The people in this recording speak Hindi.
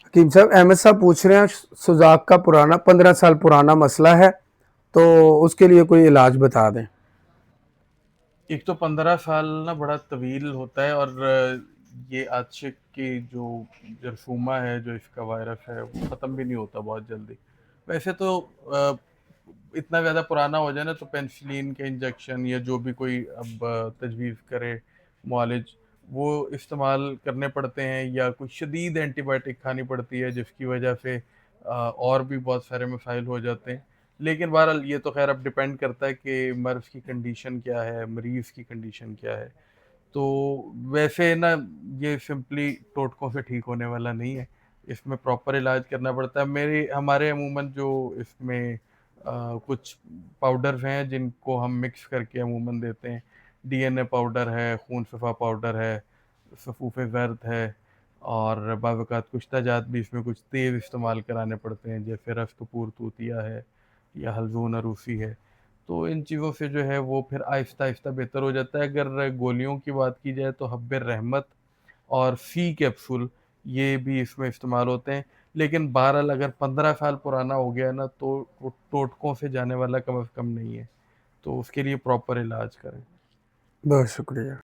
हकीम साहब, अहमद साहब पूछ रहे हैं, सुजाक का पुराना 15 साल पुराना मसला है, तो उसके लिए कोई इलाज बता दें। एक तो 15 साल ना बड़ा तवील होता है, और ये आशिक की जो जरथूमा है, जो इसका वायरस है, वो ख़त्म भी नहीं होता बहुत जल्दी। वैसे तो इतना ज़्यादा पुराना हो जाए ना, तो पेनिसिलिन के इंजेक्शन या जो भी कोई अब तजवीज़ करे मुआलिज, वो इस्तेमाल करने पड़ते हैं, या कुछ शदीद एंटीबायोटिक खानी पड़ती है, जिसकी वजह से और भी बहुत सारे मसाइल हो जाते हैं। लेकिन बहरहाल ये तो ख़ैर अब डिपेंड करता है कि मर्ज़ की कंडीशन क्या है, मरीज़ की कंडीशन क्या है। तो वैसे ना, ये सिंपली टोटकों से ठीक होने वाला नहीं है, इसमें प्रॉपर इलाज करना पड़ता है। मेरे हमारे अमूमन जो इसमें कुछ पाउडर्स हैं जिनको हम मिक्स करके अमूमन देते हैं। डीएनए पाउडर है, खून शफ़ा पाउडर है, सफ़ूफ़े ज़र्द है, और बाज़ औक़ात कुश्ताजात भी इसमें कुछ तेज़ इस्तेमाल कराने पड़ते हैं, जैसे रस कपूर तूतिया है या हल्ज़ून अरूसी है। तो इन चीज़ों से जो है वो फिर आहिस्ता-आहिस्ता बेहतर हो जाता है। अगर गोलियों की बात की जाए तो हब्बे रहमत और सी कैप्सूल, ये भी इसमें इस्तेमाल होते हैं। लेकिन बहरहाल अगर 15 साल पुराना हो गया ना, तो वो टोटकों से जाने वाला कम से कम नहीं है। तो उसके लिए प्रॉपर इलाज करें। बहुत शुक्रिया।